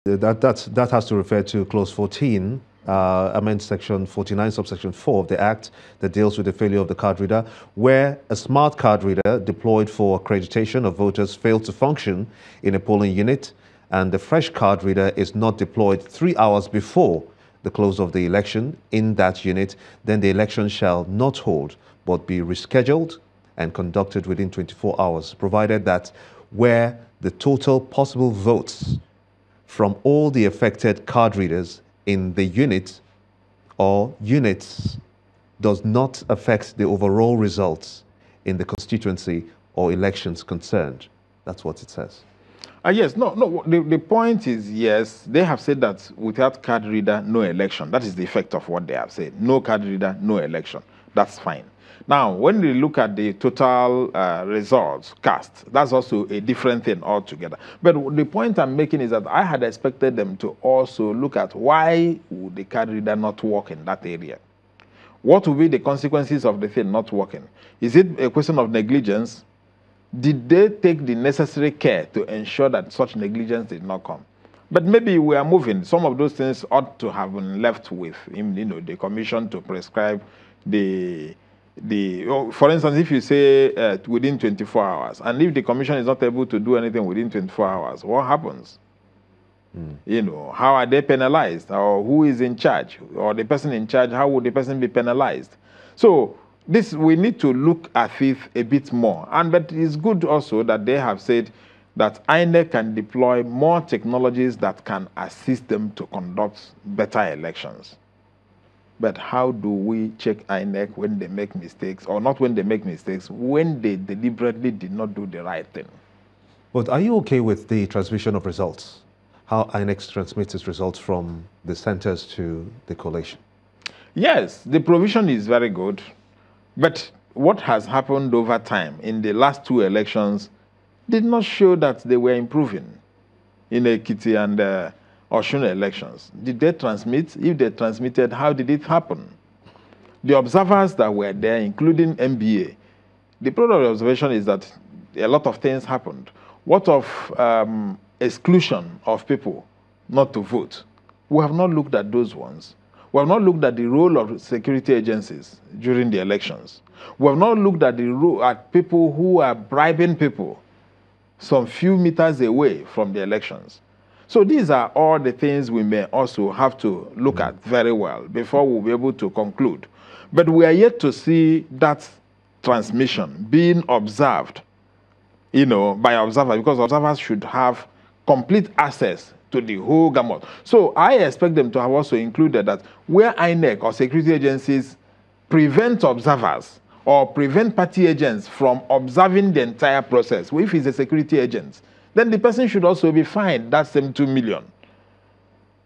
That has to refer to clause 14, amend section 49, subsection 4 of the Act that deals with the failure of the card reader, where a smart card reader deployed for accreditation of voters failed to function in a polling unit, and the fresh card reader is not deployed 3 hours before the close of the election in that unit, then the election shall not hold, but be rescheduled and conducted within 24 hours, provided that where the total possible votes from all the affected card readers in the unit or units does not affect the overall results in the constituency or elections concerned. That's what it says. Yes, no. The point is, yes, they have said that without card reader, no election. That is the effect of what they have said. No card reader, no election. That's fine. Now, when we look at the total results cast, that's also a different thing altogether. But the point I'm making is that I had expected them to also look at why would the card reader not work in that area? What will be the consequences of the thing not working? Is it a question of negligence? Did they take the necessary care to ensure that such negligence did not come? But maybe we are moving. Some of those things ought to have been left with the commission to prescribe for instance, if you say within 24 hours, and if the commission is not able to do anything within 24 hours, what happens? How are they penalized? Or who is in charge? Or the person in charge, how would the person be penalized? So this, we need to look at it a bit more. But it's good also that they have said that INEC can deploy more technologies that can assist them to conduct better elections. But how do we check INEC when they make mistakes, or not when they make mistakes, when they deliberately did not do the right thing? But are you okay with the transmission of results? How INEC transmits its results from the centers to the collation? Yes, the provision is very good. But what has happened over time in the last 2 elections did not show that they were improving in Ekiti and Osun elections. Did they transmit? If they transmitted, how did it happen? The observers that were there, including MBA, the product of the observation is that a lot of things happened. What of exclusion of people not to vote? We have not looked at those ones. We have not looked at the role of security agencies during the elections. We have not looked at the role at people who are bribing people some few meters away from the elections. So these are all the things we may also have to look at very well before we'll be able to conclude. But we are yet to see that transmission being observed, by observers, because observers should have complete access to the whole gamut. So I expect them to have also included that where INEC or security agencies prevent observers or prevent party agents from observing the entire process, if he's a security agent, then the person should also be fined that same 2 million.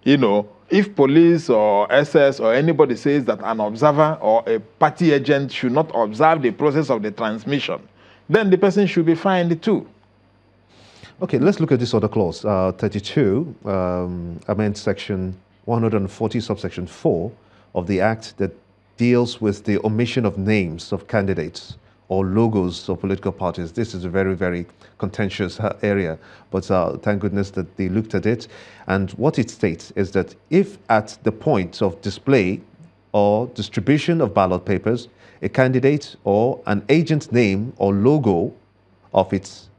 If police or SS or anybody says that an observer or a party agent should not observe the process of the transmission, then the person should be fined too. Okay, let's look at this other clause, 32, amend section 140, subsection 4 of the Act that deals with the omission of names of candidates or logos of political parties. This is a very, very contentious area, but thank goodness that they looked at it. And what it states is that if at the point of display or distribution of ballot papers, a candidate or an agent's name or logo of its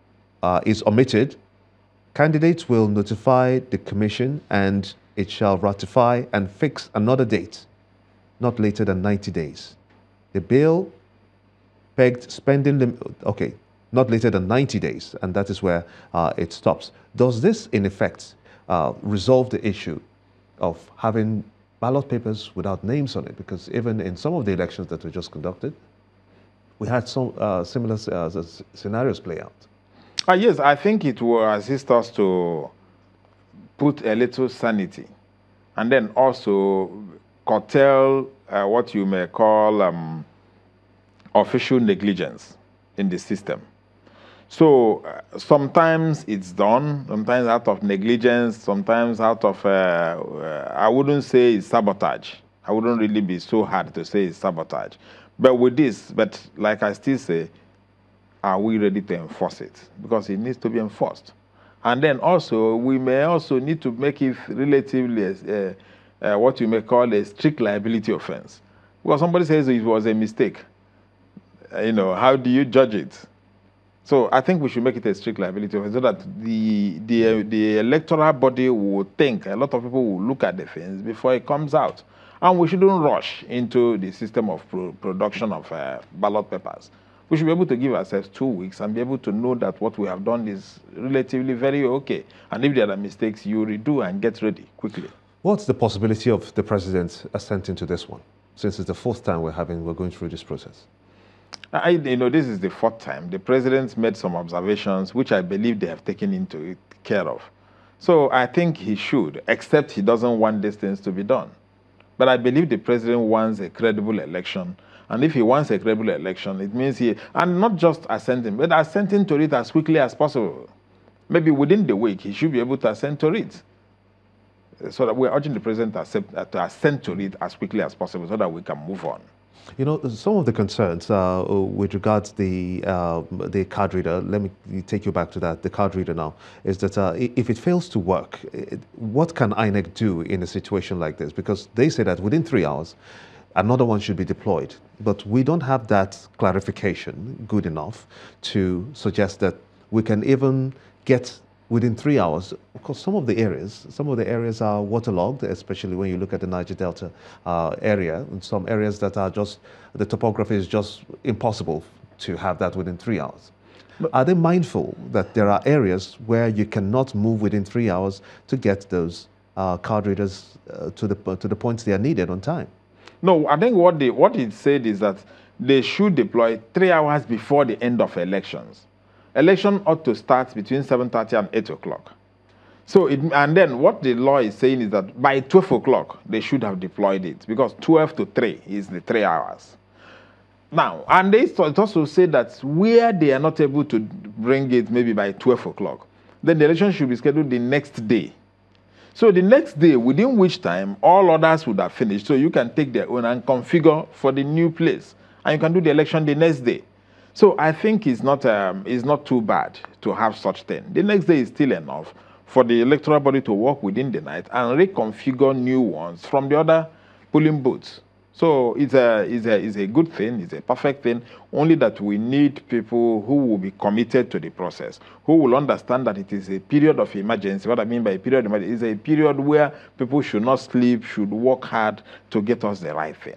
is omitted, candidates will notify the commission and it shall ratify and fix another date, not later than 90 days. The bill pegged spending limit, okay, not later than 90 days, and that is where it stops. Does this, in effect, resolve the issue of having ballot papers without names on it? Because even in some of the elections that we just conducted, we had some similar scenarios play out. Yes, I think it will assist us to put a little sanity and then also curtail what you may call official negligence in the system. So sometimes it's done, sometimes out of negligence, sometimes out of, I wouldn't say it's sabotage. I wouldn't really be so hard to say it's sabotage. But with this, like I still say, are we ready to enforce it? Because it needs to be enforced. And then also, we may also need to make it relatively what you may call a strict liability offense. Well, somebody says it was a mistake. How do you judge it? So I think we should make it a strict liability offense so that the electoral body will think, a lot of people will look at the things before it comes out. And we shouldn't rush into the system of production of ballot papers. We should be able to give ourselves 2 weeks and be able to know that what we have done is relatively very okay. And if there are mistakes, you redo and get ready quickly. What's the possibility of the president assenting to this one, since it's the fourth time we're going through this process? This is the fourth time. The president made some observations, which I believe they have taken into care of. So I think he should, except he doesn't want these things to be done. But I believe the president wants a credible election. And if he wants a credible election, it means and not just assenting, but assenting to it as quickly as possible. Maybe within the week, he should be able to assent to it. So that we're urging the president to assent to it as quickly as possible so that we can move on. Some of the concerns with regards the card reader, let me take you back to that, the card reader now, is that if it fails to work, what can INEC do in a situation like this? Because they say that within 3 hours, another one should be deployed. But we don't have that clarification good enough to suggest that we can even get within 3 hours. Of course, some of the areas are waterlogged, especially when you look at the Niger Delta area, and some areas that are just, the topography is just impossible to have that within 3 hours. But are they mindful that there are areas where you cannot move within 3 hours to get those card readers to the points they are needed on time? No, I think what it said is that they should deploy 3 hours before the end of elections. Election ought to start between 7:30 and 8 o'clock. So, and then what the law is saying is that by 12 o'clock, they should have deployed it, because 12 to 3 is the 3 hours. Now, and they also say that where they are not able to bring it maybe by 12 o'clock, then the election should be scheduled the next day. So the next day, within which time all others would have finished, so you can take their own and configure for the new place, and you can do the election the next day. So I think it's not too bad to have such thing. The next day is still enough for the electoral body to work within the night and reconfigure new ones from the other polling booths. So it's a good thing, it's a perfect thing, only that we need people who will be committed to the process, who will understand that it is a period of emergency. What I mean by a period of emergency is a period where people should not sleep, should work hard to get us the right thing.